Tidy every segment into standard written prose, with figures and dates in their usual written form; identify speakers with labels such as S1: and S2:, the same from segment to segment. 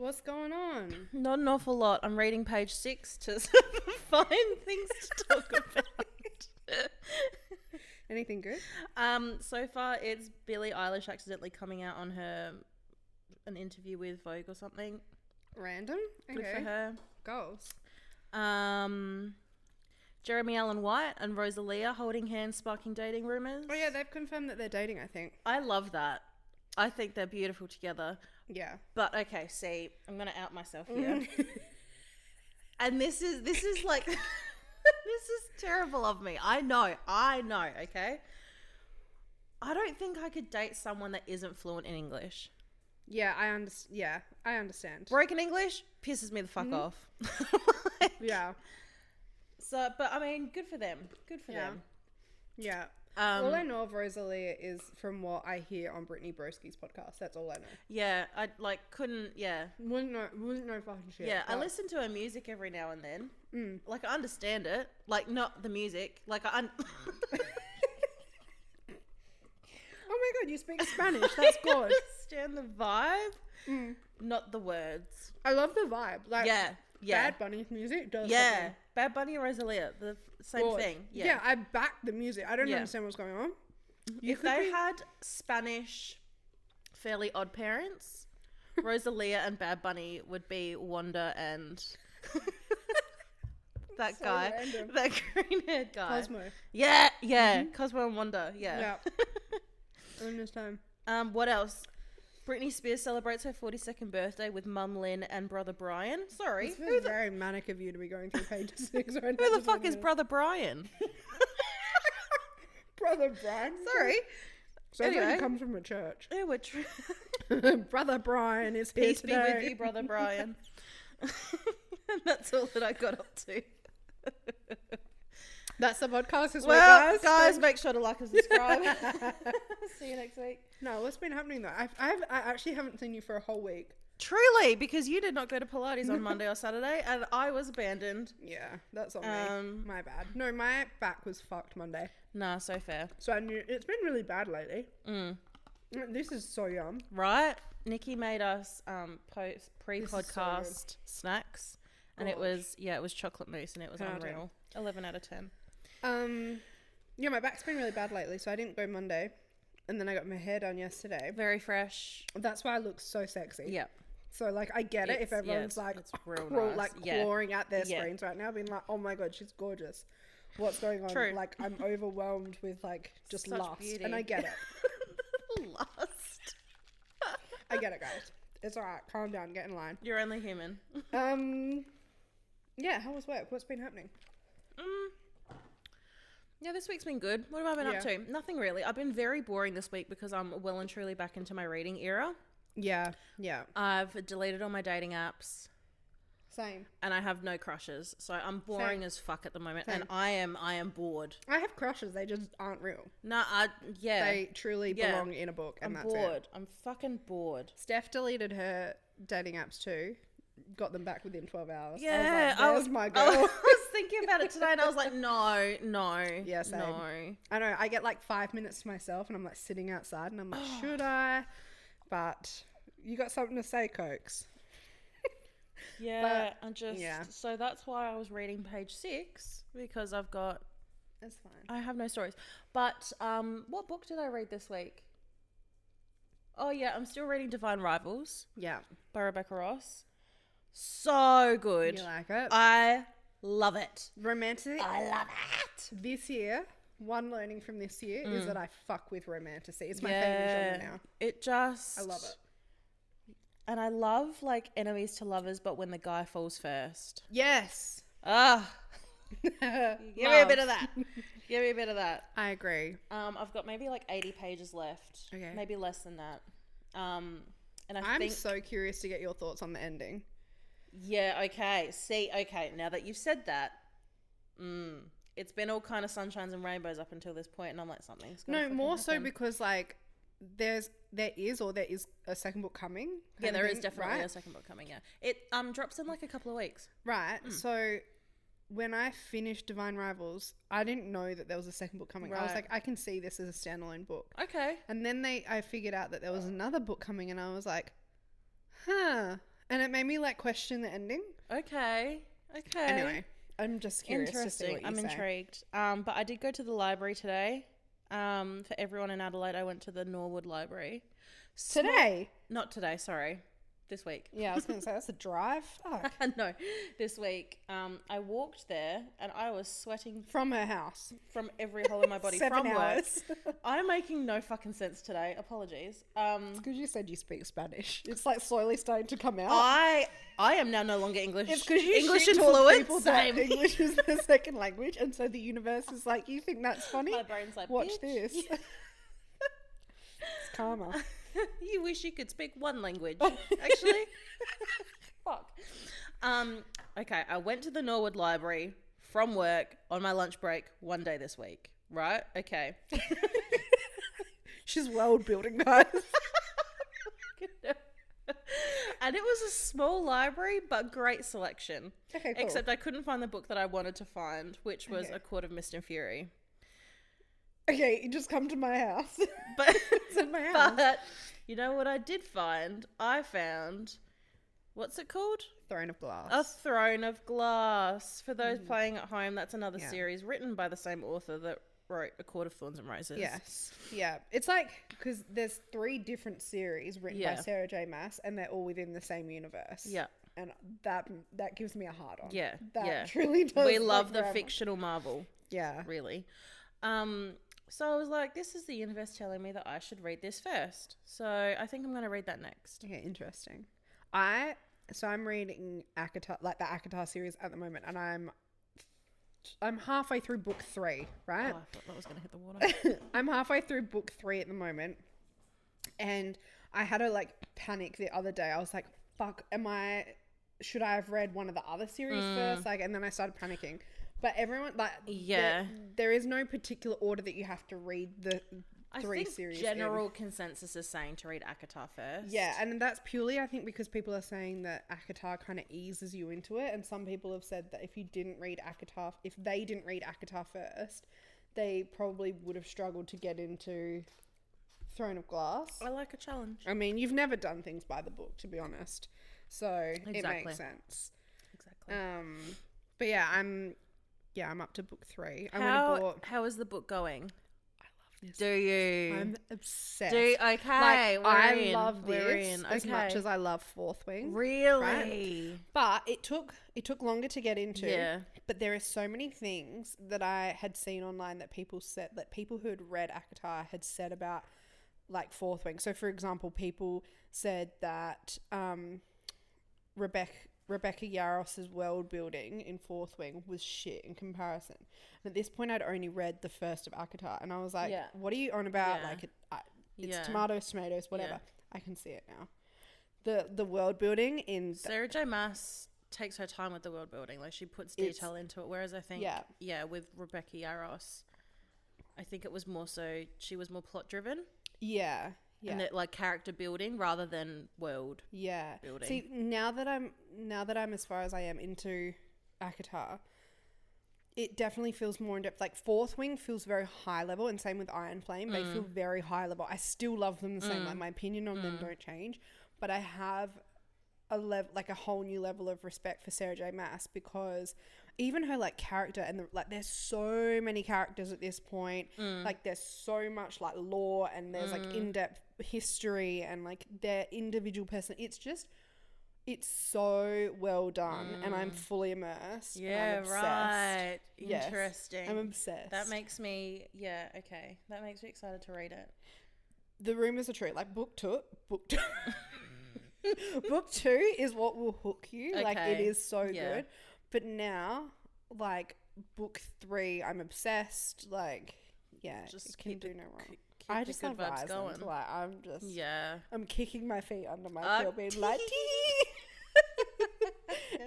S1: What's going on?
S2: Not an awful lot. I'm reading page 6 to find things to talk about.
S1: Anything good?
S2: So far it's Billie Eilish accidentally coming out on an interview with Vogue or something.
S1: Random? Okay.
S2: Good for her.
S1: Goals.
S2: Jeremy Allen White and Rosalia holding hands, sparking dating rumours.
S1: Oh yeah, they've confirmed that they're dating, I think.
S2: I love that. I think they're beautiful together.
S1: Yeah.
S2: But okay, see, I'm gonna out myself here. And this is like this is terrible of me. I know, okay? I don't think I could date someone that isn't fluent in English.
S1: Yeah, I understand.
S2: Broken English pisses me the fuck off.
S1: Yeah.
S2: So, but I mean, good for them. Good for them.
S1: Yeah. All I know of Rosalia is from what I hear on Brittany Broski's podcast. That's all I know.
S2: Yeah, I couldn't. Yeah,
S1: wouldn't know fucking shit.
S2: Yeah, I listen to her music every now and then. Like I understand it. Like not the music. Like
S1: Oh my god, you speak Spanish. That's good.
S2: Understand the vibe, not the words.
S1: I love the vibe. Like
S2: yeah.
S1: Bad Bunny's music does.
S2: Yeah,
S1: something.
S2: Bad Bunny and Rosalia, the same thing.
S1: Yeah, I back the music. I don't understand what's going on.
S2: If they had Spanish Fairly Odd Parents, Rosalia and Bad Bunny would be Wanda and that
S1: So
S2: guy,
S1: random.
S2: that green-haired guy.
S1: Cosmo.
S2: Yeah, Cosmo and Wanda. Yeah.
S1: I understand.
S2: What else? Britney Spears celebrates her 42nd birthday with Mum Lynn and brother Brian. Sorry,
S1: It's very manic of you to be going through page 6 right now.
S2: who the fuck is brother Brian?
S1: Brother Brian?
S2: Sorry.
S1: Sounds like
S2: Anyway.
S1: he comes from a church.
S2: Yeah, we're true.
S1: Brother Brian is here
S2: Peace be
S1: today.
S2: with you, brother Brian. And that's all that I got up to.
S1: That's the podcast this
S2: Well,
S1: week,
S2: guys, make sure to like and subscribe. See you next week.
S1: No, what's been happening though? I actually haven't seen you for a whole week.
S2: Truly, because you did not go to Pilates on Monday or Saturday, and I was abandoned.
S1: Yeah, that's on me. My bad. No, my back was fucked Monday.
S2: Nah, so fair.
S1: So I knew it's been really bad lately. This is so yum.
S2: Right? Nikki made us pre-podcast
S1: This is
S2: snacks, and it was chocolate mousse, and it was unreal. 11 out of 10.
S1: Yeah, my back's been really bad lately, so I didn't go Monday, and then I got my hair done yesterday.
S2: Very fresh.
S1: That's why I look so sexy.
S2: Yeah.
S1: So like I get it if everyone's
S2: it's real nice.
S1: clawing at their screens right now, being like, "Oh my god, she's gorgeous." What's going on?
S2: True.
S1: Like I'm overwhelmed with like just
S2: Such
S1: lust,
S2: beauty.
S1: and I get it.
S2: Lust.
S1: I get it, guys. It's alright. Calm down. Get in line.
S2: You're only human.
S1: Yeah. How was work? What's been happening?
S2: Yeah, this week's been good. What have I been up to? Nothing really. I've been very boring this week because I'm well and truly back into my reading era.
S1: Yeah.
S2: I've deleted all my dating apps.
S1: Same.
S2: And I have no crushes, so I'm boring as fuck at the moment.
S1: Same.
S2: And I am bored.
S1: I have crushes. They just aren't real.
S2: They
S1: truly belong in a book, and that's
S2: bored.
S1: it.
S2: I'm fucking bored.
S1: Steph deleted her dating apps too. Got them back within 12 hours.
S2: Yeah,
S1: I was like, there's my
S2: I
S1: girl.
S2: was thinking about it today, and I was like, no.
S1: Yeah, same.
S2: No.
S1: I know. I get like 5 minutes to myself, and I'm like sitting outside, and I'm like, should I? But you got something to say, Cokes?
S2: Yeah,
S1: But,
S2: so that's why I was reading page 6, because I've got...
S1: It's fine.
S2: I have no stories. But what book did I read this week? Oh, yeah, I'm still reading Divine Rivals
S1: Yeah.
S2: by Rebecca Ross. So good.
S1: You like it?
S2: I love it.
S1: Romantic.
S2: I love it.
S1: This year, one learning from this year is that I fuck with romantasy. It's my favorite genre now.
S2: It just...
S1: I love it.
S2: And I love, like, enemies to lovers, but when the guy falls first.
S1: Yes.
S2: Ah. Give me a bit of that. Give me a bit of that.
S1: I agree.
S2: I've got maybe like 80 pages left.
S1: Okay.
S2: Maybe less than that. And
S1: I'm
S2: think...
S1: so curious to get your thoughts on the ending.
S2: Yeah, okay. See, okay, now that you've said that, it's been all kind of sunshines and rainbows up until this point, and I'm like, something's going to
S1: No, more so
S2: happen.
S1: because, like, there is a second book coming.
S2: Yeah, there is
S1: thing,
S2: definitely
S1: right?
S2: a second book coming, yeah. It drops in like a couple of weeks.
S1: Right. So when I finished Divine Rivals, I didn't know that there was a second book coming. I was
S2: Right.
S1: like, I can see this as a standalone book.
S2: Okay.
S1: And then I figured out that there was another book coming, and I was like, huh. And it made me like question the ending.
S2: Okay.
S1: Anyway, I'm just curious to see what you
S2: I'm
S1: say.
S2: intrigued. But I did go to the library today. For everyone in Adelaide, I went to the Norwood Library.
S1: Today?
S2: Not today, sorry. This week.
S1: Yeah, I was going to say, that's a drive. Fuck.
S2: No, this week. I walked there and I was sweating
S1: From her house.
S2: from every hole in my body
S1: 7
S2: from
S1: hours.
S2: work. I'm making no fucking sense today. Apologies.
S1: It's because you said you speak Spanish. It's like slowly starting to come out.
S2: I am now no longer English.
S1: It's because you
S2: English
S1: shit
S2: and
S1: talk
S2: fluent.
S1: people that
S2: Same.
S1: English is their second language, and so the universe is like, you think that's funny?
S2: My brain's like,
S1: Watch
S2: bitch.
S1: this. It's karma.
S2: You wish you could speak one language. Actually, fuck. Okay, I went to the Norwood Library from work on my lunch break one day this week. Right? Okay.
S1: She's world building, guys.
S2: And it was a small library, but great selection.
S1: Okay, cool.
S2: Except I couldn't find the book that I wanted to find, which was
S1: Okay.
S2: A Court of Mist and Fury.
S1: Okay, you just come to my house.
S2: But
S1: It's in my house.
S2: But you know what I did find? I found, what's it called?
S1: Throne of Glass.
S2: A Throne of Glass. For those playing at home, that's another
S1: Yeah.
S2: series written by the same author that wrote A Court of Thorns and Roses.
S1: Yes. Yeah. It's like, because there's 3 different series written by
S2: Yeah.
S1: Sarah J. Maas, and they're all within the same universe.
S2: Yeah.
S1: And that gives me a hard on.
S2: Yeah.
S1: That
S2: yeah.
S1: truly does.
S2: We love
S1: like,
S2: the
S1: grab-
S2: fictional Marvel,
S1: Yeah.
S2: really. So I was like, this is the universe telling me that I should read this first. So I think I'm going to read that next.
S1: Okay, interesting. So I'm reading ACOTAR, like the ACOTAR series at the moment, and I'm halfway through book 3, right?
S2: Oh, I thought that was going to hit the water.
S1: I'm halfway through book 3 at the moment, and I had a like panic the other day. I was like, fuck, should I have read one of the other series first? Like, and then I started panicking. But everyone, like,
S2: Yeah.
S1: there is no particular order that you have to read the
S2: I
S1: 3
S2: think
S1: series.
S2: general consensus is saying to read ACOTAR first.
S1: Yeah, and that's purely, I think, because people are saying that ACOTAR kind of eases you into it, and some people have said that if they didn't read ACOTAR first, they probably would have struggled to get into Throne of Glass.
S2: I like a challenge.
S1: I mean, you've never done things by the book, to be honest, so it
S2: Exactly.
S1: makes sense.
S2: Exactly.
S1: But yeah, I'm up to book 3.
S2: How is the book going? Do you?
S1: I'm obsessed.
S2: Okay.
S1: Like, I love
S2: We're
S1: this
S2: in.
S1: as
S2: Okay.
S1: much as I love Fourth Wing.
S2: Really?
S1: But it took longer to get into.
S2: Yeah.
S1: But there are so many things that I had seen online that people said, that people who had read ACOTAR had said about like Fourth Wing. So for example, people said that Rebecca Yaros's world building in Fourth Wing was shit in comparison. And at this point, I'd only read the first of ACOTAR, and I was like,
S2: Yeah.
S1: "What are you on about?
S2: Yeah.
S1: Like, it's
S2: Yeah.
S1: tomatoes, whatever."
S2: Yeah.
S1: I can see it now. The world building in
S2: Sarah J. Maas takes her time with the world building. Like, she puts detail into it. Whereas I think, with Rebecca Yarros, I think it was more so, she was more plot driven.
S1: yeah.
S2: And that, like, character building rather than world building.
S1: See, now that I'm as far as I am into ACOTAR, it definitely feels more in depth. Like Fourth Wing feels very high level, and same with Iron Flame. They feel very high level. I still love them the same. Like, my opinion on them don't change, but I have a whole new level of respect for Sarah J. Maas, because even her like character and there's so many characters at this point. Like, there's so much like lore, and there's like in-depth history, and like their individual person. It's so well done, and I'm fully immersed.
S2: Yeah,
S1: I'm obsessed.
S2: right.
S1: Yes,
S2: Interesting.
S1: I'm obsessed.
S2: That makes me, okay. That makes me excited to read it.
S1: The rumors are true. Like book two, book 2 is what will hook you. Like, it
S2: Okay.
S1: is so
S2: Yeah.
S1: good. But now, like book 3, I'm obsessed. Like, yeah,
S2: Just
S1: just can
S2: keep
S1: do
S2: it-
S1: no wrong.
S2: keep
S1: I
S2: the
S1: just
S2: good
S1: love
S2: vibes
S1: Ryzen.
S2: going.
S1: Like, I'm kicking my feet under my tail, being like,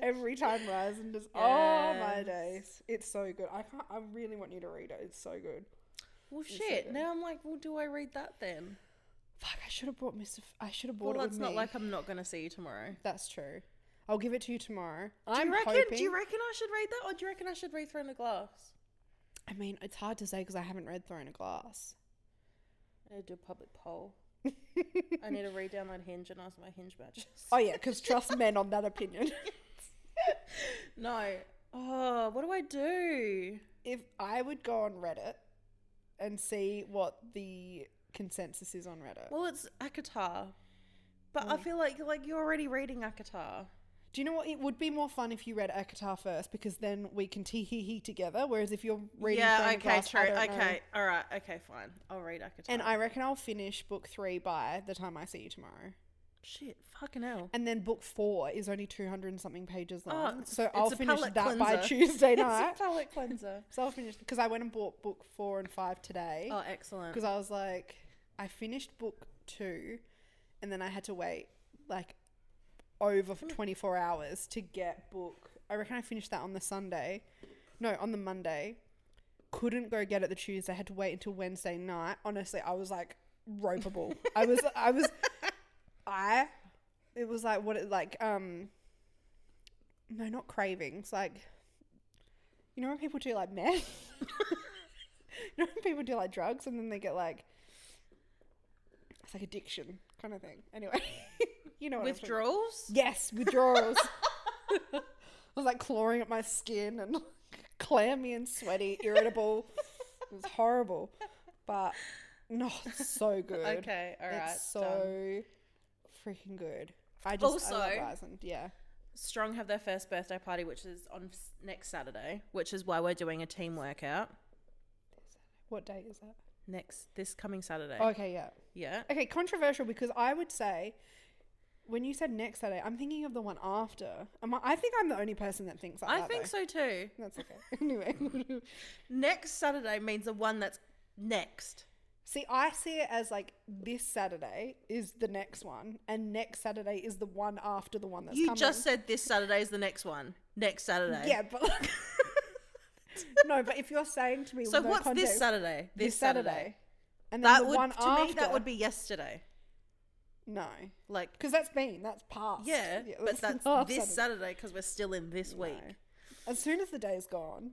S1: every time Ryzen does. Oh my
S2: Yes.
S1: days, it's so good. I really want you to read it. It's so good.
S2: Well,
S1: so
S2: shit.
S1: good.
S2: Now I'm like, well, do I read that then?
S1: Fuck, I should have brought I should have
S2: Well,
S1: brought it
S2: it's
S1: with
S2: not
S1: me.
S2: like I'm not going to see you tomorrow.
S1: That's true. I'll give it to you tomorrow.
S2: Do you reckon I should read that, or do you reckon I should read Throne of Glass?
S1: I mean, it's hard to say because I haven't read Throne of Glass.
S2: I do a public poll. I need to re-download Hinge and ask my Hinge matches.
S1: Oh yeah, because trust men on that opinion.
S2: No. Oh, what do I do?
S1: If I would go on Reddit and see what the consensus is on Reddit.
S2: Well, it's ACOTAR. But I feel like you're already reading ACOTAR.
S1: Do you know what? It would be more fun if you read ACOTAR first, because then we can tee-hee-hee together, whereas if you're reading class,
S2: true.
S1: I don't
S2: Okay,
S1: know.
S2: all right. Okay, fine. I'll read ACOTAR.
S1: And I reckon I'll finish book 3 by the time I see you tomorrow.
S2: Shit, fucking hell.
S1: And then book 4 is only 200 and something pages long.
S2: It's
S1: so I'll
S2: a
S1: finish
S2: palate
S1: that by
S2: cleanser.
S1: Tuesday night.
S2: It's a palate cleanser.
S1: So I'll finish, because I went and bought book 4 and 5 today.
S2: Oh, excellent.
S1: Because I was like, I finished book 2 and then I had to wait like over 24 hours to get book. I reckon I finished that on the Monday. Couldn't go get it the Tuesday. Had to wait until Wednesday night. Honestly, I was like ropeable. It was like no, not cravings. Like, you know when people do like meth? You know when people do like drugs and then they get like, it's like addiction kind of thing. Anyway, you know what
S2: withdrawals?
S1: Yes, withdrawals. I was like clawing at my skin and clammy and sweaty, irritable. It was horrible, but no, it's so good.
S2: Okay, all right.
S1: It's so freaking good. I love Ryzen. Yeah.
S2: Strong have their first birthday party, which is on next Saturday, which is why we're doing a team workout.
S1: What day is that?
S2: This coming Saturday.
S1: Okay, yeah.
S2: Yeah.
S1: Okay, controversial, because I would say, when you said next Saturday, I'm thinking of the one after. I think I'm the only person that thinks like that.
S2: I think so too.
S1: That's okay. Anyway.
S2: Next Saturday means the one that's next.
S1: See, I see it as like this Saturday is the next one, and next Saturday is the one after the one that's coming.
S2: You just said this Saturday is the next one. Next Saturday.
S1: Yeah, but like, no, but if you're saying to me,
S2: so
S1: no
S2: what's
S1: context,
S2: this Saturday?
S1: This Saturday, and then
S2: that
S1: the
S2: would
S1: one
S2: to
S1: after,
S2: me that would be yesterday.
S1: No,
S2: like
S1: because that's past.
S2: Yeah, but that's this Saturday because we're still in this week.
S1: As soon as the day's gone,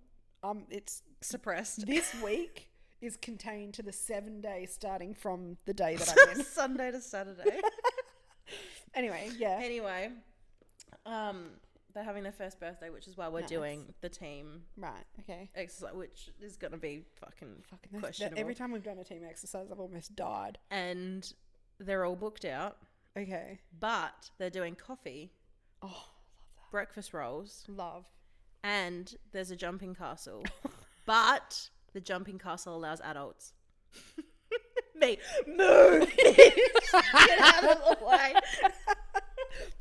S1: it's
S2: suppressed.
S1: This week is contained to the 7 days starting from the day that I'm in.
S2: Sunday to Saturday.
S1: Anyway, yeah.
S2: Anyway, they're having their first birthday, which is why we're doing the team
S1: okay
S2: exercise, which is gonna be fucking questionable.
S1: Every time we've done a team exercise, I've almost died.
S2: And they're all booked out.
S1: Okay,
S2: but they're doing coffee.
S1: Oh, love that.
S2: Breakfast rolls.
S1: Love.
S2: And there's a jumping castle, but the jumping castle allows adults. Me, move! Get out of the way.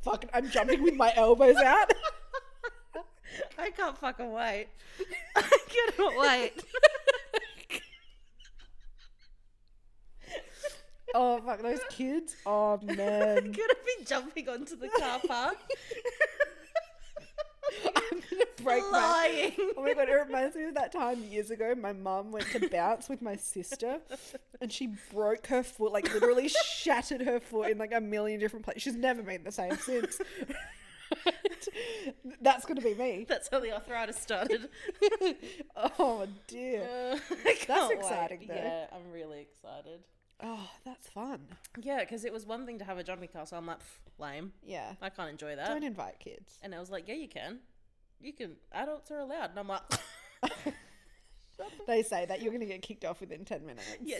S1: Fucking, I'm jumping with my elbows out.
S2: I can't fucking wait. I cannot wait.
S1: Oh, fuck, those kids. Oh, man.
S2: I'm going to be jumping onto the car park.
S1: I'm going to break my... Oh, my God, it reminds me of that time years ago. My mum went to bounce with my sister and she broke her foot, like literally shattered her foot in like a million different places. She's never been the same since. That's going to be me.
S2: That's how the arthritis started.
S1: Oh, dear. That's exciting, though.
S2: Yeah, I'm really excited.
S1: Oh, that's fun.
S2: Yeah, because it was one thing to have a jumping castle. I'm like, lame.
S1: Yeah.
S2: I can't enjoy that.
S1: Don't invite kids.
S2: And I was like, yeah, you can. You can. Adults are allowed. And I'm like...
S1: They say that you're going to get kicked off within 10 minutes.
S2: Yeah.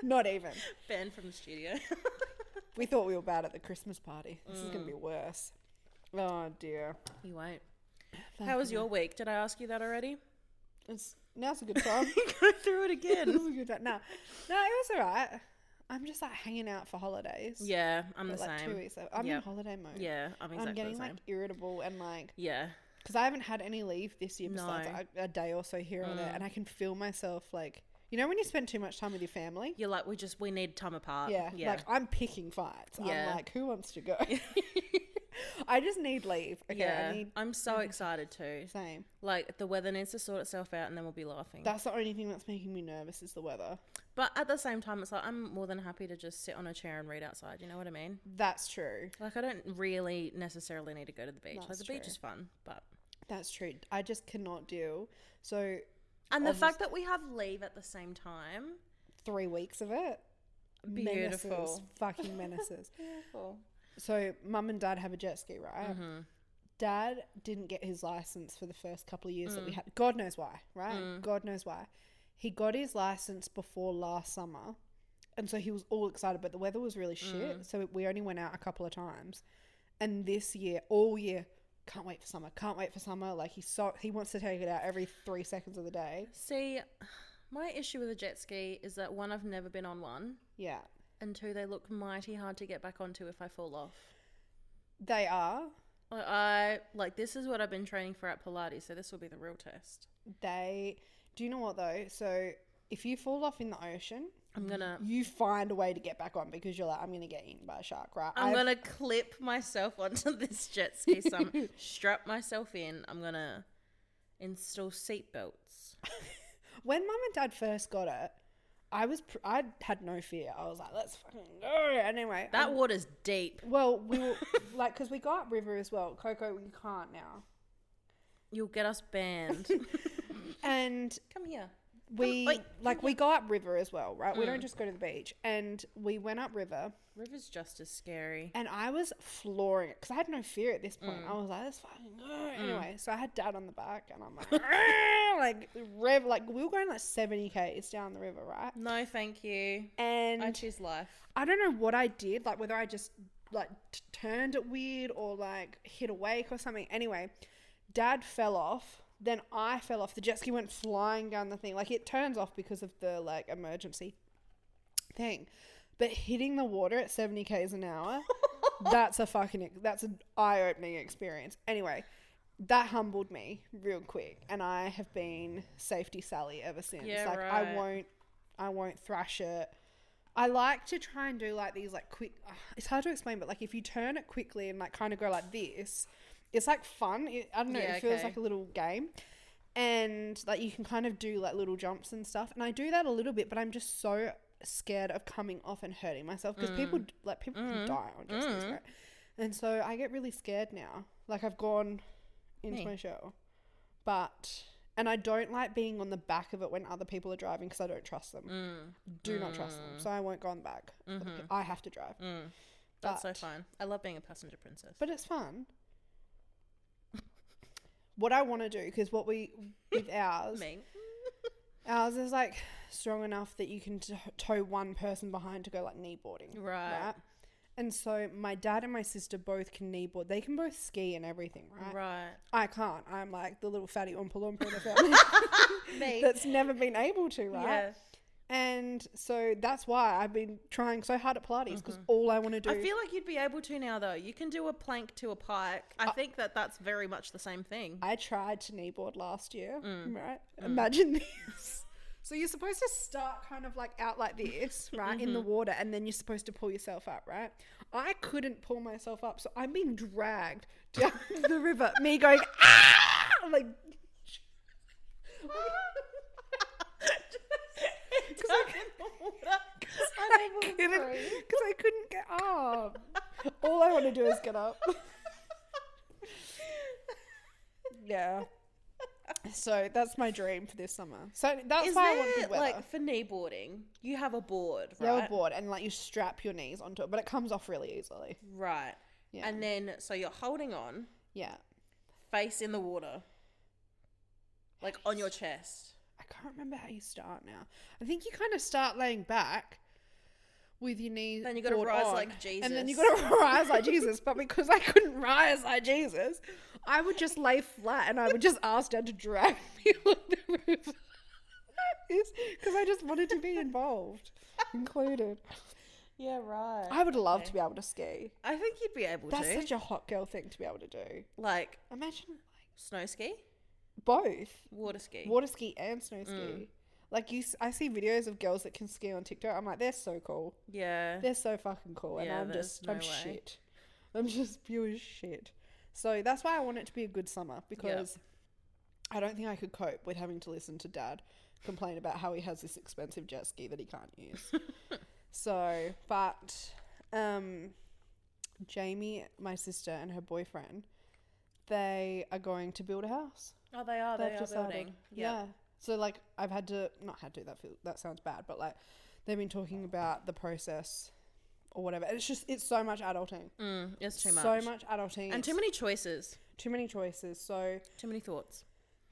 S1: Not even.
S2: Banned from the studio.
S1: We thought we were bad at the Christmas party. This is going to be worse. Oh, dear.
S2: You won't. How was your week? Did I ask you that already?
S1: Now's a good time.
S2: Go through it again.
S1: No, it was all right. I'm just like hanging out for holidays.
S2: Yeah, I'm the
S1: like
S2: same.
S1: 2 weeks. I'm in holiday mode.
S2: Yeah, I'm exactly
S1: getting
S2: the same.
S1: like irritable and like...
S2: Yeah.
S1: Because I haven't had any leave this year besides like a day or so here or there. And I can feel myself like... You know when you spend too much time with your family?
S2: You're like, we need time apart.
S1: Yeah. Like I'm picking fights.
S2: Yeah.
S1: I'm like, who wants to go? I just need leave. Okay,
S2: yeah, I'm so excited too.
S1: Same.
S2: Like the weather needs to sort itself out and then we'll be laughing.
S1: That's the only thing that's making me nervous is the weather.
S2: But at the same time, it's like I'm more than happy to just sit on a chair and read outside. You know what I mean?
S1: That's true.
S2: Like I don't really necessarily need to go to the beach.
S1: That's
S2: like the beach is fun, but...
S1: That's true. I just cannot deal. So...
S2: And the fact that we have leave at the same time...
S1: 3 weeks of it?
S2: Beautiful.
S1: Menaces. Fucking menaces.
S2: Beautiful.
S1: So mum and dad have a jet ski, right?
S2: Mm-hmm.
S1: Dad didn't get his license for the first couple of years that we had. God knows why, right? God knows why. He got his license before last summer. And so he was all excited, but the weather was really shit. So we only went out a couple of times. And this year, all year, can't wait for summer. Can't wait for summer. Like he wants to take it out every 3 seconds of the day.
S2: See, my issue with a jet ski is that one, I've never been on one.
S1: Yeah.
S2: And two, they look mighty hard to get back onto if I fall off.
S1: They are.
S2: This is what I've been training for at Pilates, so this will be the real test.
S1: Do you know what though? So if you fall off in the ocean, you find a way to get back on because you're like, I'm gonna get eaten by a shark, right?
S2: I'm gonna clip myself onto this jet ski, so I'm strap myself in. I'm gonna install seat belts.
S1: When mum and dad first got it, I had no fear. I was like, let's fucking go. Anyway,
S2: that water's deep.
S1: Well, we were like, because we go upriver as well. Coco, you can't now.
S2: You'll get us banned.
S1: And
S2: come here.
S1: We go upriver as well, right? We don't just go to the beach. And we went upriver.
S2: River's just as scary.
S1: And I was flooring it because I had no fear at this point. I was like, let's fucking go. Anyway, so I had dad on the back and I'm like, we were going like 70 k's down the river, right?
S2: No, thank you.
S1: And
S2: I choose life.
S1: I don't know what I did, like whether I just like turned it weird or like hit a wake or something. Anyway, dad fell off. Then I fell off. The jet ski went flying down the thing. Like it turns off because of the like emergency thing. But hitting the water at 70 k's an hour, that's an eye-opening experience. Anyway, that humbled me real quick, and I have been safety Sally ever since.
S2: Yeah,
S1: like
S2: right.
S1: I won't thrash it. I like to try and do like these like quick. It's hard to explain, but like if you turn it quickly and like kind of go like this, it's like fun. I don't know.
S2: Yeah,
S1: it feels like a little game. And like you can kind of do like little jumps and stuff. And I do that a little bit, but I'm just so scared of coming off and hurting myself because people can die on jet skis, right? And so I get really scared now. Like I've gone into my shell, and I don't like being on the back of it when other people are driving because I don't trust them. Do not trust them. So I won't go on the back. I have to drive.
S2: That's so fun. I love being a passenger princess.
S1: But it's fun. What I want to do, because with ours, ours is like strong enough that you can tow one person behind to go like kneeboarding. Right. And so my dad and my sister both can kneeboard. They can both ski and everything, right?
S2: Right.
S1: I can't. I'm like the little fatty Oompa Loompa in the family that's never been able to, right? Yeah. And so that's why I've been trying so hard at Pilates because all I want to do...
S2: I feel like you'd be able to now, though. You can do a plank to a pike. I think that's very much the same thing.
S1: I tried to kneeboard last year, right? Imagine this. So you're supposed to start kind of like out like this, right, in the water, and then you're supposed to pull yourself up, right? I couldn't pull myself up, so I'm being dragged down the river. Me going, ah! Like... Because I couldn't get up. All I want to do is get up. Yeah. So that's my dream for this summer. So that's why I want good weather.
S2: Like for kneeboarding, you have a board, right?
S1: You have a board and like you strap your knees onto it, but it comes off really easily.
S2: Right. Yeah. And then so you're holding on.
S1: Yeah.
S2: Face in the water. Like on your chest.
S1: I can't remember how you start now. I think you kind of start laying back with your knees.
S2: Then you got to rise like Jesus.
S1: And then you got to rise like Jesus. But because I couldn't rise like Jesus, I would just lay flat and I would just ask Dad to drag me on the river. Because I just wanted to be involved, included.
S2: Yeah, right.
S1: I would love to be able to ski.
S2: I think you'd be able to.
S1: That's such a hot girl thing to be able to do.
S2: Like,
S1: imagine
S2: snow ski?
S1: Both.
S2: Water ski.
S1: Water ski and snow ski. Like I see videos of girls that can ski on TikTok. I'm like, they're so cool.
S2: Yeah.
S1: They're so fucking cool. And I'm shit. I'm just pure shit. So that's why I want it to be a good summer because I don't think I could cope with having to listen to Dad complain about how he has this expensive jet ski that he can't use. So, but Jamie, my sister, and her boyfriend, they are going to build a house.
S2: Oh, they are. They are building.
S1: Yeah. So, like, that sounds bad, but, like, they've been talking about the process or whatever. It's so much adulting.
S2: It's too much.
S1: So much adulting.
S2: And too many choices.
S1: Too many choices. So
S2: too many thoughts.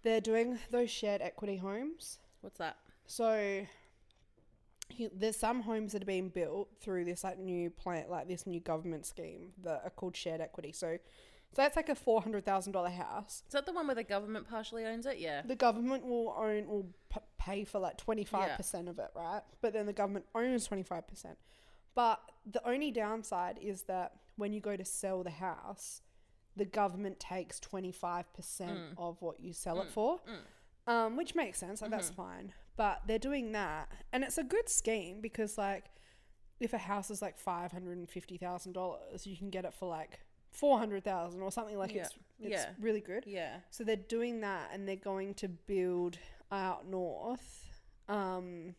S1: they're doing those shared equity homes.
S2: What's that?
S1: So there's some homes that are being built through this like new plant, like this new government scheme that are called shared equity. So that's like a $400,000 house.
S2: Is that the one where the government partially owns it? Yeah.
S1: The government will pay for like 25% of it, right? But then the government owns 25%. But the only downside is that when you go to sell the house, the government takes 25% of what you sell it for, which makes sense. Like that's fine. But they're doing that, and it's a good scheme because like if a house is like $550,000, you can get it for like $400,000 or something. Like it's really good.
S2: Yeah.
S1: So they're doing that, and they're going to build out north, and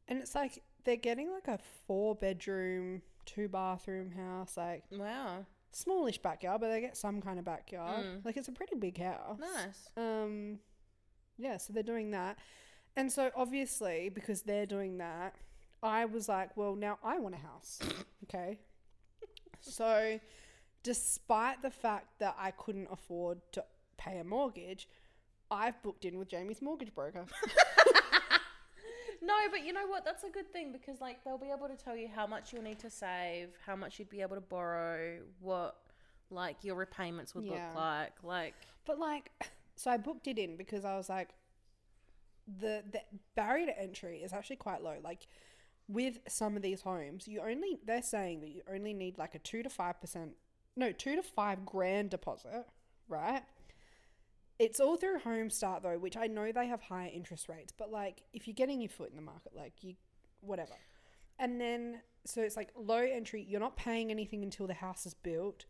S1: it's like they're getting like a 4-bedroom, 2-bathroom house. Like
S2: wow,
S1: smallish backyard, but they get some kind of backyard. Like it's a pretty big house.
S2: Nice.
S1: Yeah. So they're doing that, and so obviously because they're doing that, I was like, well, now I want a house. Okay. So despite the fact that I couldn't afford to pay a mortgage, I've booked in with Jamie's mortgage broker.
S2: No, but you know what? That's a good thing because like they'll be able to tell you how much you'll need to save, how much you'd be able to borrow, what like your repayments would look like.
S1: But like, so I booked it in because I was like, the barrier to entry is actually quite low. Like with some of these homes, they're saying that you only need like a 2 to 5 grand deposit, right? It's all through Home Start though, which I know they have higher interest rates, but like if you're getting your foot in the market, like whatever. And then, so it's like low entry, you're not paying anything until the house is built,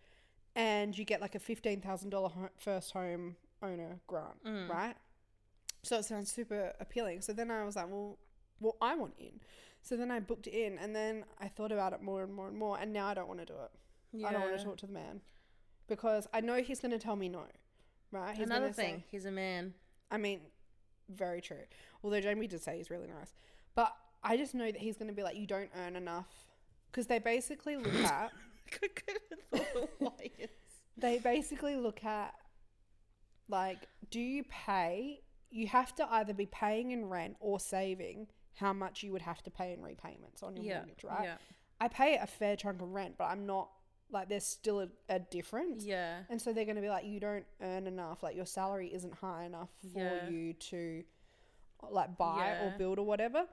S1: and you get like a $15,000 first home owner grant, right? So it sounds super appealing. So then I was like, well, I want in. So then I booked it in, and then I thought about it more and more and more, and now I don't want to do it. Yeah. I don't want to talk to the man because I know he's going to tell me no, right? He's
S2: another thing, he's a man.
S1: I mean, very true. Although Jamie did say he's really nice. But I just know that he's going to be like, you don't earn enough. Because they basically look at... They basically look at, like, do you pay... You have to either be paying in rent or saving how much you would have to pay in repayments on your mortgage, right? Yeah. I pay a fair chunk of rent, but I'm not... Like, there's still a difference. Yeah. And so they're going to be like, you don't earn enough. Like, your salary isn't high enough for you to, like, buy or build or whatever.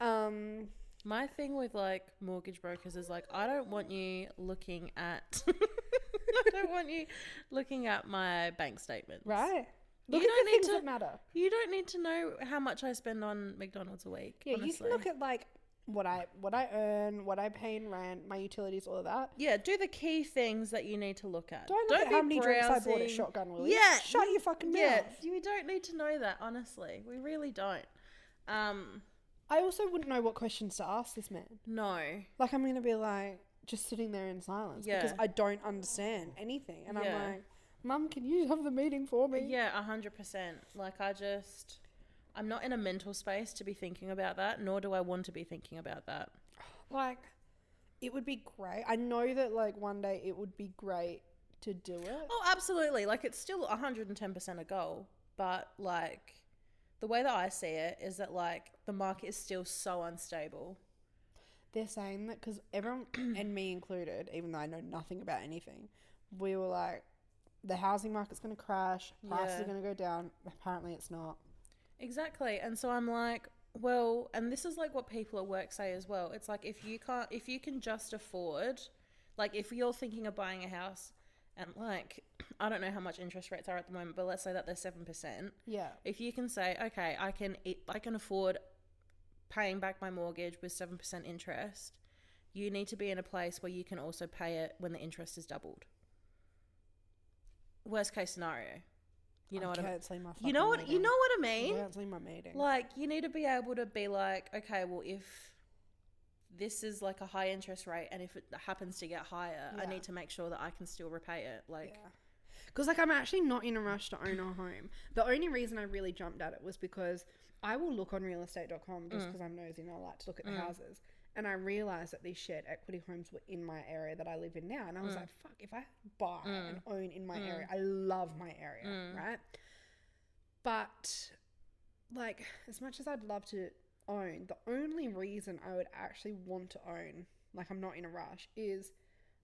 S2: My thing with, like, mortgage brokers is, like, I don't want you looking at... I don't want you looking at my bank statements.
S1: Right. Look at the things that matter.
S2: You don't need to know how much I spend on McDonald's a week, honestly.
S1: You can look at, like... What I earn, what I pay in rent, my utilities, all of that.
S2: Yeah, do the key things that you need to look at.
S1: Don't look at how many drinks I bought at Shotgun Willie.
S2: Yeah.
S1: Shut your fucking mouth. Yeah,
S2: you don't need to know that, honestly. We really don't.
S1: I also wouldn't know what questions to ask this man.
S2: No.
S1: Like, I'm going to be like, just sitting there in silence because I don't understand anything. And I'm like, Mum, can you have the meeting for me?
S2: Yeah, 100%. Like, I'm not in a mental space to be thinking about that, nor do I want to be thinking about that.
S1: Like, it would be great. I know that, like, one day it would be great to do it.
S2: Oh, absolutely. Like, it's still 110% a goal. But, like, the way that I see it is that, like, the market is still so unstable.
S1: They're saying that because everyone, and me included, even though I know nothing about anything, we were like, the housing market's going to crash, prices are going to go down. Apparently it's not.
S2: Exactly. And so I'm like, well, and this is like what people at work say as well. It's like if you can just afford, like if you're thinking of buying a house and like, I don't know how much interest rates are at the moment, but let's say that they're 7%. Yeah. If you can say, okay, I can afford paying back my mortgage with 7% interest, you need to be in a place where you can also pay it when the interest is doubled. Worst case scenario. You know what I mean? You know what I mean?
S1: I canceling my meeting.
S2: Like, you need to be able to be like, okay, well, if this is like a high interest rate and if it happens to get higher, I need to make sure that I can still repay it. Like,
S1: Because, like, I'm actually not in a rush to own a home. The only reason I really jumped at it was because I will look on realestate.com just because I'm nosy and I like to look at the houses. And I realised that these shared equity homes were in my area that I live in now. And I was like, fuck, if I buy and own in my area, I love my area, right? But, like, as much as I'd love to own, the only reason I would actually want to own, like, I'm not in a rush, is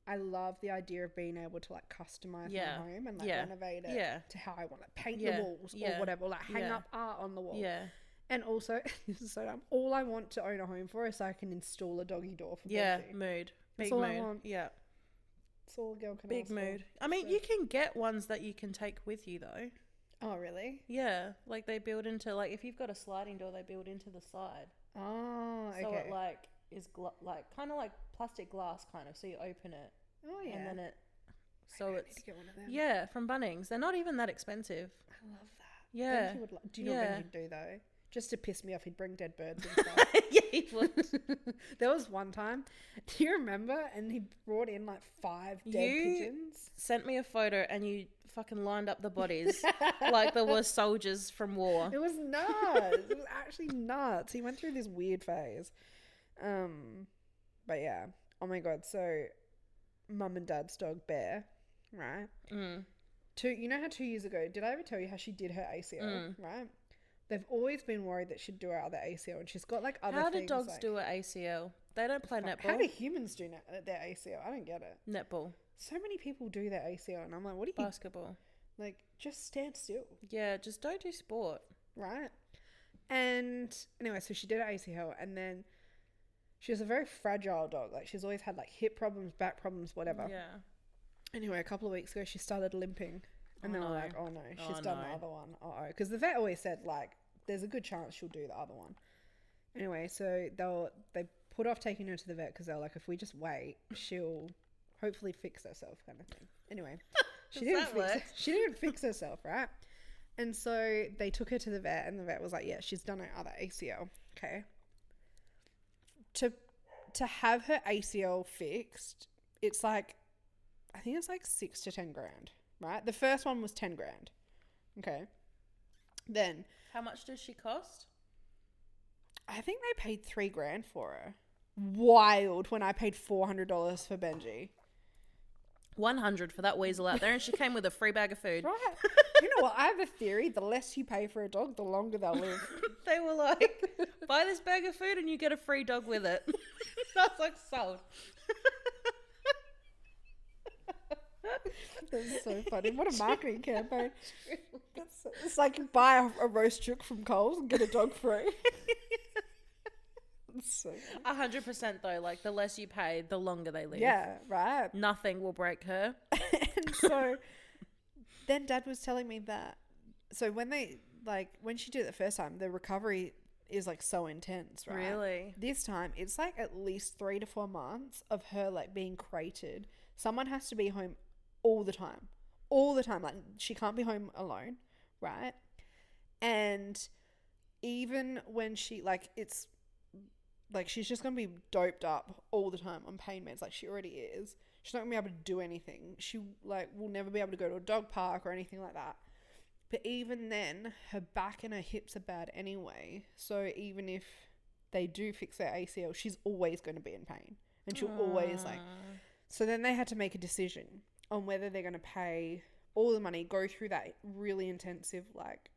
S1: I love the idea of being able to, like, customize my home and, like, renovate it to how I want, like, paint the walls or whatever, like, hang up art on the wall. Yeah. And also, this is so dumb, all I want to own a home for is so I can install a doggy door for Benji.
S2: Yeah, mood.
S1: That's
S2: Big
S1: all
S2: mood.
S1: I want.
S2: Yeah.
S1: That's all a girl can
S2: Big
S1: ask
S2: mood.
S1: for.
S2: I mean, you can get ones that you can take with you, though.
S1: Oh, really?
S2: Yeah. Like, they build into, like, if you've got a sliding door, they build into the side.
S1: Oh, okay.
S2: So it, like, is, like, kind of like plastic glass, kind of. So you open it.
S1: Oh, yeah.
S2: And then it...
S1: So I need to get one of them.
S2: Yeah, from Bunnings. They're not even that expensive.
S1: I love that.
S2: Yeah.
S1: Benji would do you know what Benji would do, though? Just to piss me off, he'd bring dead birds inside.
S2: Yeah, he would.
S1: There was one time, do you remember? And he brought in like 5 dead pigeons.
S2: Sent me a photo and you fucking lined up the bodies like there were soldiers from war.
S1: It was nuts. It was actually nuts. He went through this weird phase. But yeah. Oh my God. So, mum and dad's dog, Bear, right? You know how 2 years ago, did I ever tell you how she did her ACL, right? They've always been worried that she'd do her other ACL, and she's got like other things.
S2: How do dogs
S1: like,
S2: do an ACL? They don't play netball.
S1: How do humans do their ACL? I don't get it.
S2: Netball.
S1: So many people do their ACL, and I'm like, what do you...
S2: Basketball.
S1: Like, just stand still.
S2: Yeah, just don't do sport.
S1: Right? And anyway, so she did her ACL, and then she was a very fragile dog. Like, she's always had like hip problems, back problems, whatever.
S2: Yeah.
S1: Anyway, a couple of weeks ago, she started limping. And they were like, oh no, she's done the other one. Uh-oh. Because the vet always said, like, there's a good chance she'll do the other one. Anyway, so they put off taking her to the vet because they were like, if we just wait, she'll hopefully fix herself, kind of thing. Anyway, she didn't fix herself, right? And so they took her to the vet, and the vet was like, yeah, she's done her other ACL. Okay. To have her ACL fixed, it's like, I think it's like 6 to 10 grand. Right? The first one was 10 grand. Okay. Then.
S2: How much does she cost?
S1: I think they paid 3 grand for her. Wild when I paid $400 for Benji.
S2: 100 for that weasel out there, and she came with a free bag of food.
S1: Right. You know what? I have a theory. The less you pay for a dog, the longer they'll live.
S2: They were like, buy this bag of food and you get a free dog with it. That's like sold.
S1: That's so funny. What a marketing campaign. It's like buy a roast chook from Coles and get a dog free. So
S2: 100% though, like the less you pay, the longer they live.
S1: Yeah, right.
S2: Nothing will break her.
S1: And so then Dad was telling me that, so when she did it the first time, the recovery is like so intense, right?
S2: Really?
S1: This time it's like at least 3 to 4 months of her like being crated. Someone has to be home all the time. Like, she can't be home alone, right? And even when she, like, it's, like, she's just going to be doped up all the time on pain meds, like she already is. She's not going to be able to do anything. She, like, will never be able to go to a dog park or anything like that. But even then, her back and her hips are bad anyway. So even if they do fix her ACL, she's always going to be in pain. And she'll always, like... So then they had to make a decision on whether they're going to pay all the money, go through that really intensive, like,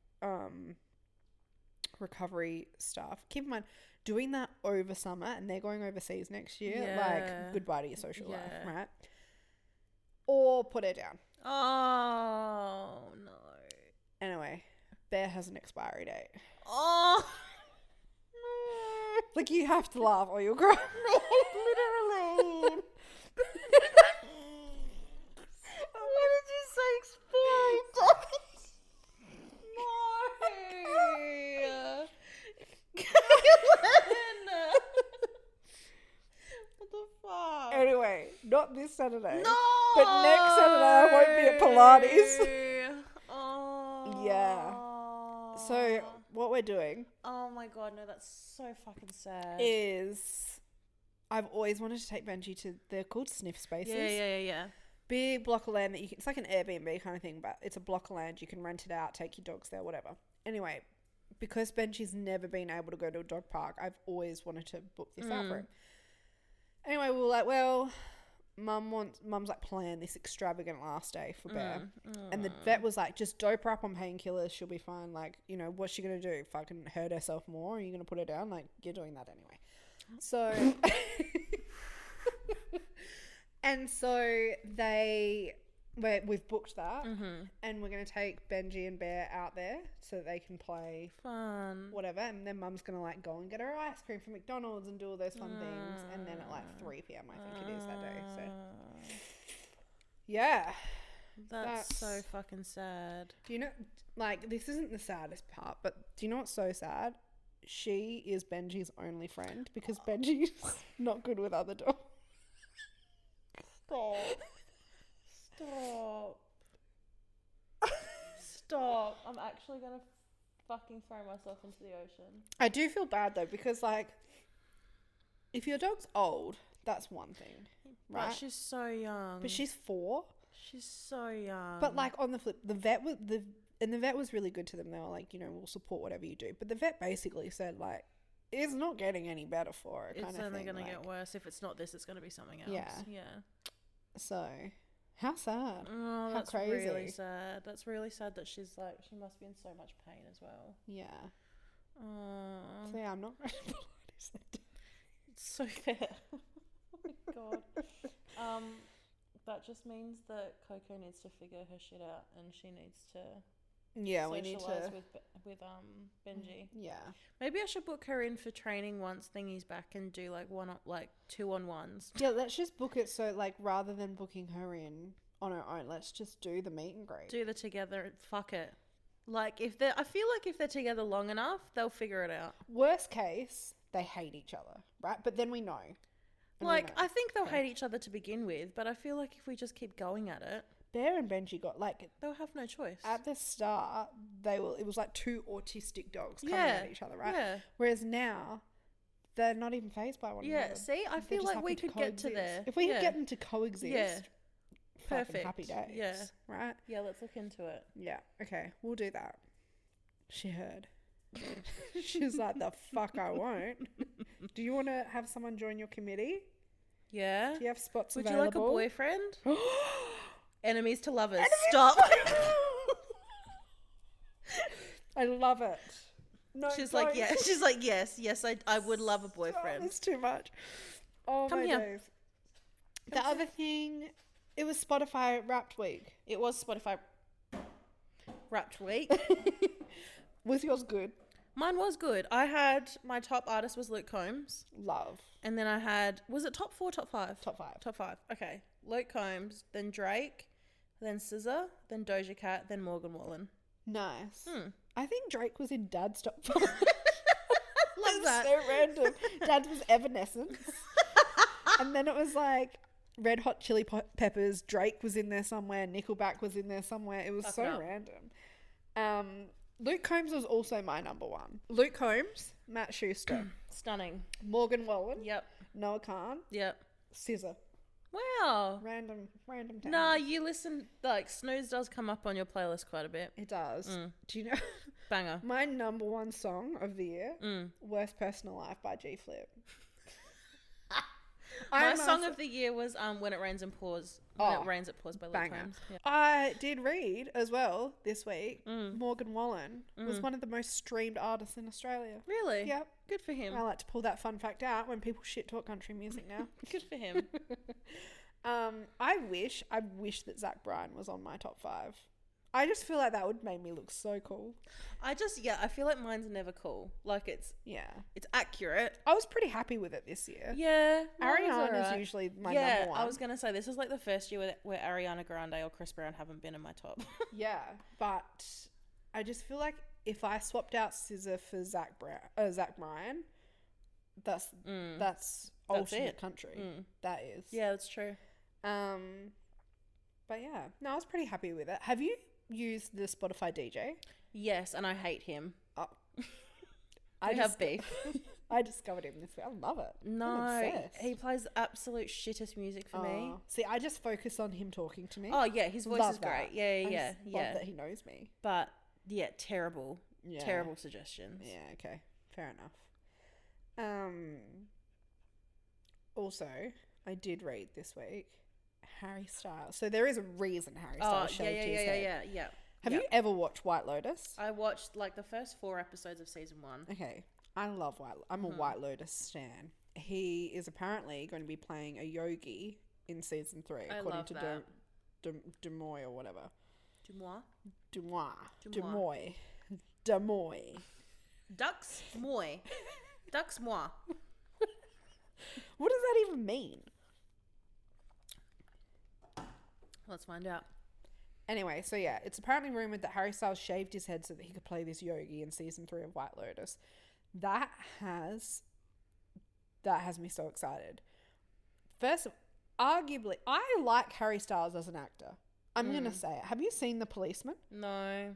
S1: recovery stuff. Keep in mind, doing that over summer, and they're going overseas next year, like, goodbye to your social life, right? Or put her down.
S2: Oh, no.
S1: Anyway, Bear has an expiry date.
S2: Oh.
S1: Like, you have to laugh or you'll cry.
S2: Literally. What did you say? Expiry date? No. What the fuck?
S1: Anyway, not this Saturday.
S2: No.
S1: But next Saturday I won't be at Pilates.
S2: Oh.
S1: Yeah. So what we're doing.
S2: Oh my God, no, that's so fucking sad.
S1: Is I've always wanted to take Benji to, they're called sniff spaces.
S2: Yeah.
S1: big block of land that it's like an Airbnb kind of thing, but it's a block of land. You can rent it out, take your dogs there, whatever. Anyway, because Benji's never been able to go to a dog park, I've always wanted to book this out for him. Anyway, we were like, well, Mum's like planned this extravagant last day for Bear. And the vet was like, just dope her up on painkillers. She'll be fine. Like, you know, what's she going to do? Fucking hurt herself more? Are you going to put her down? Like, you're doing that anyway. So, and so we've booked that, and we're going to take Benji and Bear out there so that they can play
S2: Fun.
S1: whatever, and then Mum's going to like go and get her ice cream from McDonald's and do all those fun things, and then at like 3 p.m. I think it is that day. So yeah,
S2: that's so fucking sad.
S1: do you know, like, this isn't the saddest part, but do you know what's so sad? She is Benji's only friend because Benji's not good with other dogs.
S2: Stop. I'm actually gonna fucking throw myself into the ocean.
S1: I do feel bad though, because like, if your dog's old, that's one thing, right?
S2: But she's so young.
S1: But she's 4.
S2: She's so young.
S1: But like, on the flip, the vet was really good to them. They were like, you know, we'll support whatever you do. But the vet basically said like, it's not getting any better for her.
S2: It's only going to get worse. If it's not this, it's going to be something else. Yeah.
S1: So, how sad.
S2: Oh,
S1: how
S2: that's
S1: crazy.
S2: really sad. That's really sad that she's like, she must be in so much pain as well.
S1: Yeah.
S2: Oh.
S1: So yeah, I'm not very polite.
S2: It's so fair. Oh my God. That just means that Coco needs to figure her shit out, and she needs to
S1: we need to
S2: with Benji.
S1: Yeah.
S2: Maybe I should book her in for training once Thingy's back and do like 2-on-1s.
S1: Yeah, let's just book it, so like, rather than booking her in on her own, let's just do the meet and greet.
S2: Do the together. Fuck it. Like, I feel like if they're together long enough, they'll figure it out.
S1: Worst case, they hate each other, right? But then we know.
S2: Like, I think they'll hate each other to begin with, but I feel like if we just keep going at it,
S1: Bear and Benji got like,
S2: they'll have no choice.
S1: at the start, it was like 2 autistic dogs coming at each other, right?
S2: Yeah.
S1: Whereas now, they're not even fazed by one another.
S2: Yeah, see, I feel like we could get to there.
S1: If we could get them to coexist,
S2: perfect.
S1: Happy days.
S2: Yeah.
S1: Right?
S2: Yeah, let's look into it.
S1: Yeah. Okay, we'll do that. She heard. She was like, the fuck I won't. Do you want to have someone join your committee?
S2: Yeah.
S1: Do you have spots
S2: Would
S1: available?
S2: you like a boyfriend? Enemies to lovers. Stop.
S1: I love it. No,
S2: She's like, yes, I would love a boyfriend.
S1: It's too much. Oh,
S2: Come
S1: my
S2: here.
S1: days. The other thing, it was Spotify Wrapped Week.
S2: It was Spotify Wrapped Week.
S1: Was yours good?
S2: Mine was good. I had, my top artist was Luke Combs.
S1: Love.
S2: And then I had, was it top 4, top 5?
S1: Top 5.
S2: Top 5. Okay. Luke Combs, then Drake, then SZA, then Doja Cat, then Morgan Wallen.
S1: Nice. I think Drake was in Dad's top 5.
S2: Love that.
S1: So random. Dad's was Evanescence. And then it was like Red Hot Chili Peppers. Drake was in there somewhere. Nickelback was in there somewhere. It was so random. Luke Combs was also my number 1. Luke Combs, Matt Schuster.
S2: Stunning.
S1: Morgan Wallen.
S2: Yep.
S1: Noah Khan.
S2: Yep.
S1: SZA.
S2: Wow.
S1: Random talent.
S2: Nah, you listen, like, Snooze does come up on your playlist quite a bit.
S1: It does. Do you know?
S2: Banger.
S1: My number 1 song of the year, Worst Person Alive by G Flip.
S2: My song of the year was When It Rains and Pours. When It Rains, It Pours by Luke Combs. Yeah.
S1: I did read as well this week, Morgan Wallen was one of the most streamed artists in Australia.
S2: Really?
S1: Yep.
S2: Good for him.
S1: I like to pull that fun fact out when people shit talk country music now.
S2: Good for him.
S1: I wish that Zach Bryan was on my top 5. I just feel like that would make me look so cool.
S2: I feel like mine's never cool. Like, it's accurate.
S1: I was pretty happy with it this year.
S2: Yeah.
S1: Ariana's usually my number 1.
S2: I was going to say, this is like the first year where Ariana Grande or Chris Brown haven't been in my top.
S1: Yeah, but I just feel like if I swapped out SZA for Zach Bryan, that's ultimate country. That is.
S2: Yeah, that's true.
S1: But yeah, no, I was pretty happy with it. Have you used the Spotify DJ?
S2: Yes, and I hate him.
S1: Oh.
S2: I have beef.
S1: I discovered him this week. I love it. I'm
S2: No,
S1: obsessed.
S2: he plays absolute shittest music for me.
S1: See, I just focus on him talking to me.
S2: Oh yeah, his voice
S1: Love
S2: is great.
S1: that.
S2: Yeah.
S1: Love that he knows me.
S2: But yeah, terrible
S1: Yeah.
S2: suggestions.
S1: Yeah, okay. Fair enough. Also, I did read this week Harry Styles. So there is a reason Harry Styles shaved his head.
S2: Yeah.
S1: Have you ever watched White Lotus?
S2: I watched like the first 4 episodes of season 1.
S1: Okay. I love I'm a White Lotus stan. He is apparently going to be playing a yogi in season 3, according to Demoy or whatever. Demoy.
S2: Ducks moi. Ducks moi.
S1: What does that even mean?
S2: Let's find out.
S1: Anyway, so yeah, it's apparently rumored that Harry Styles shaved his head so that he could play this yogi in season 3 of White Lotus. That has me so excited. First, arguably, I like Harry Styles as an actor. I'm going to say it. Have you seen The Policeman?
S2: No.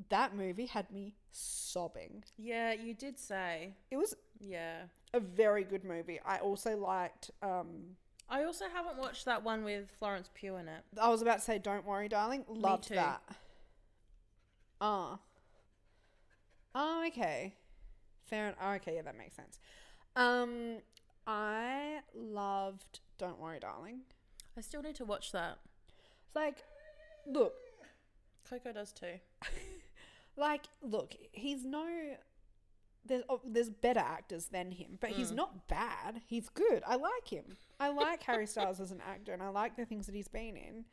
S1: That movie had me sobbing.
S2: Yeah, you did say.
S1: It was a very good movie. I also liked...
S2: I also haven't watched that one with Florence Pugh in it.
S1: I was about to say, Don't Worry, Darling. Loved
S2: too.
S1: that. Oh, okay. Okay, yeah, that makes sense. I loved Don't Worry, Darling.
S2: I still need to watch that.
S1: It's like, look.
S2: Coco does too.
S1: Look, he's no... There's better actors than him, but he's not bad. He's good. I like him. I like Harry Styles as an actor, and I like the things that he's been in.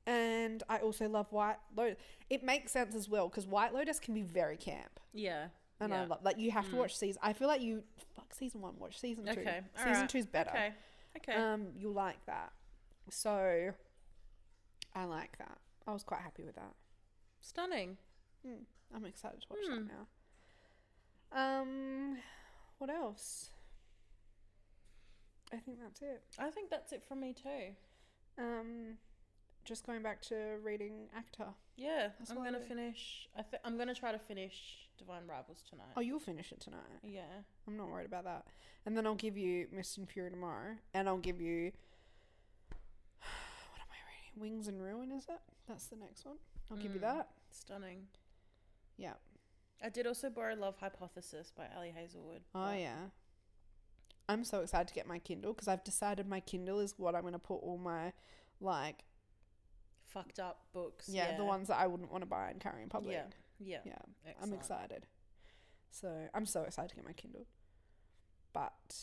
S1: And I also love White Lotus. It makes sense as well, because White Lotus can be very camp.
S2: Yeah.
S1: And I love... Like, you have to watch season... I feel like you... Fuck season 1. Watch season 2.
S2: Okay.
S1: Season 2's better.
S2: Okay.
S1: You'll like that. So, I like that. I was quite happy with that.
S2: Stunning.
S1: I'm excited to watch that now. What else? I think that's it.
S2: I think that's it from me too.
S1: Just going back to reading ACOTAR.
S2: Yeah, I'm going to finish... I'm going to try to finish Divine Rivals tonight.
S1: Oh, you'll finish it tonight?
S2: Yeah.
S1: I'm not worried about that. And then I'll give you Mist and Fury tomorrow. And I'll give you... What am I reading? Wings and Ruin, is it? That's the next one. I'll give you that.
S2: Stunning.
S1: Yeah.
S2: I did also borrow Love Hypothesis by Ali Hazelwood.
S1: Oh, yeah. I'm so excited to get my Kindle, because I've decided my Kindle is what I'm going to put all my, like...
S2: fucked up books.
S1: Yeah, the ones that I wouldn't want to buy and carry in public.
S2: Yeah.
S1: Excellent. I'm excited. So, I'm so excited to get my Kindle. But,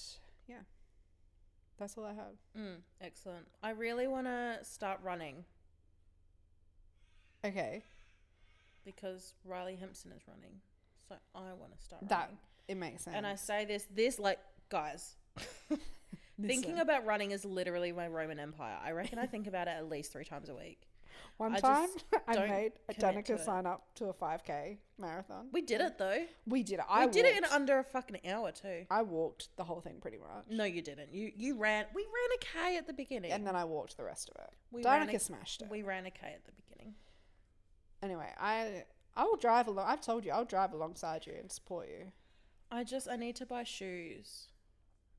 S1: yeah. That's all I have.
S2: Excellent. I really want to start running.
S1: Okay.
S2: Because Riley Hempson is running. So, I want to start running.
S1: That, it makes sense.
S2: And I say this like, guys... Thinking about running is literally my Roman Empire. I reckon I think about it at least 3 times a week.
S1: One time, I made Danica sign up to a 5K marathon.
S2: We did it though.
S1: We did it.
S2: We did it in under a fucking hour too.
S1: I walked the whole thing pretty much.
S2: No, you didn't. You ran. We ran a K at the beginning,
S1: and then I walked the rest of it.
S2: Danica
S1: Danica smashed it.
S2: We ran a K at the beginning.
S1: Anyway, I will drive along. I've told you I'll drive alongside you and support you.
S2: I need to buy shoes.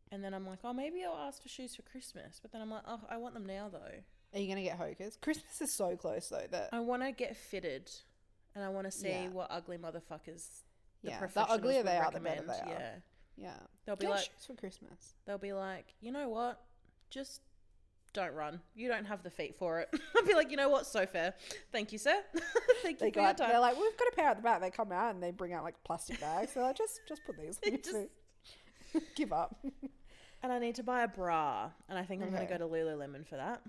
S2: And then I'm like, oh, maybe I'll ask for shoes for Christmas. But then I'm like, oh, I want them now, though.
S1: Are you going to get Hokers? Christmas is so close, though. That
S2: I want to get fitted. And I want to see what ugly motherfuckers the
S1: the uglier they are, the better
S2: recommend.
S1: they are. Yeah.
S2: They'll be
S1: get
S2: like...
S1: shoes for Christmas.
S2: They'll be like, you know what? Just don't run. You don't have the feet for it. I'll be like, you know what? So fair. Thank you, sir. Thank you for your time.
S1: They're like, we've got a pair at the back. They come out and they bring out, like, plastic bags. They're like, just put these on your feet. Give up.
S2: And I need to buy a bra. And I think I'm going to go to Lululemon for that.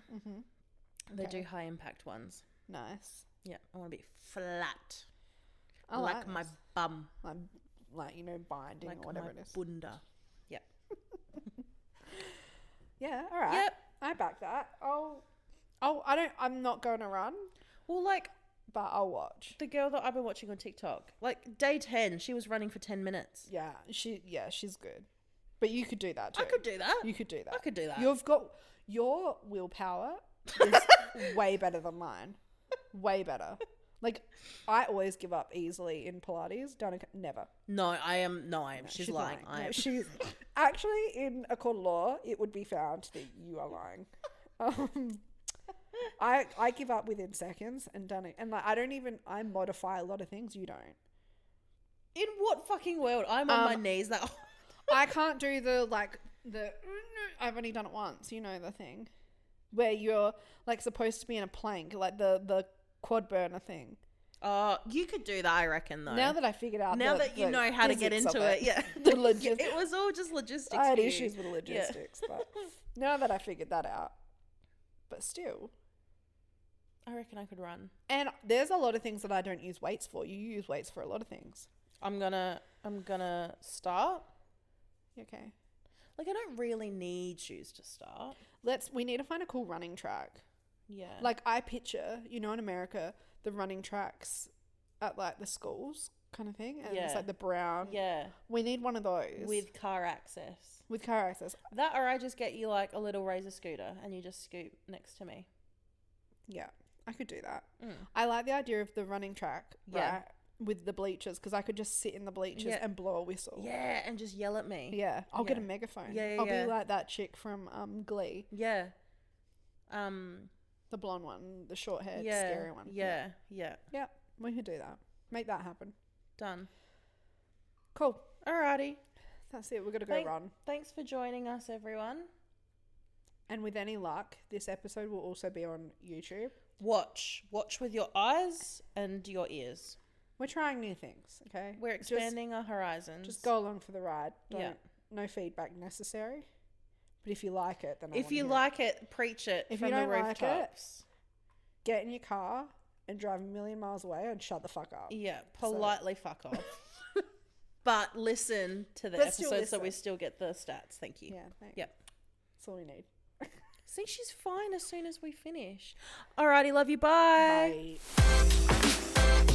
S2: They do high impact ones.
S1: Nice.
S2: Yeah. I want to be flat.
S1: I
S2: like my bum.
S1: Like, you know, binding
S2: like
S1: or whatever
S2: my
S1: it is.
S2: Bunda. Yep.
S1: Yeah, all right.
S2: Yep.
S1: I back that. I'm not going to run.
S2: Well, like...
S1: But I'll watch.
S2: The girl that I've been watching on TikTok. Like, day 10, she was running for 10 minutes.
S1: Yeah, she's good. But you could do that too.
S2: I could do that.
S1: You could do that.
S2: I could do that.
S1: You've got... Your willpower is way better than mine. Way better. Like, I always give up easily in Pilates. Never.
S2: No, I am. No, she's lying.
S1: No, she's actually, in a court of law, it would be found that you are lying. I give up within seconds and done it. And like, I modify a lot of things. You don't.
S2: In what fucking world? I'm on my knees. That
S1: I can't do I've only done it once. You know the thing where you're like supposed to be in a plank, like the quad burner thing.
S2: Oh, you could do that, I reckon, though.
S1: Now that I figured out,
S2: that you know how to get into it, yeah. It was all just logistics.
S1: I had issues with logistics, but now that I figured that out, but still,
S2: I reckon I could run.
S1: And there's a lot of things that I don't use weights for. You use weights for a lot of things.
S2: I'm gonna start.
S1: Okay.
S2: Like, I don't really need shoes to start.
S1: We need to find a cool running track.
S2: Yeah.
S1: Like, I picture, in America, the running tracks at like the schools kind of thing. And it's like the brown.
S2: Yeah.
S1: We need one of those.
S2: With car access.
S1: That,
S2: or I just get you like a little razor scooter and you just scoot next to me.
S1: Yeah. I could do that. I like the idea of the running track.
S2: Yeah.
S1: Right, with the bleachers, because I could just sit in the bleachers and blow a whistle.
S2: Yeah, and just yell at me.
S1: Yeah. I'll get a megaphone. I'll be like that chick from Glee.
S2: Yeah.
S1: The blonde one, the short haired, scary one.
S2: Yeah.
S1: We could do that. Make that happen.
S2: Done.
S1: Cool.
S2: Alrighty.
S1: That's it. We're going to go run.
S2: Thanks for joining us, everyone.
S1: And with any luck, this episode will also be on YouTube.
S2: Watch with your eyes and your ears.
S1: We're trying new things, okay?
S2: We're expanding our horizons.
S1: Just go along for the ride. No feedback necessary. But if you like it, then
S2: if you like it, preach it from the rooftops. Like it,
S1: get in your car and drive a million miles away and shut the fuck up.
S2: Yeah, politely fuck off. But listen to the episode so we still get the stats. Thank you.
S1: Yeah, thanks.
S2: Yep.
S1: That's all we need.
S2: See, she's fine as soon as we finish. Alrighty, love you. Bye.
S1: Bye.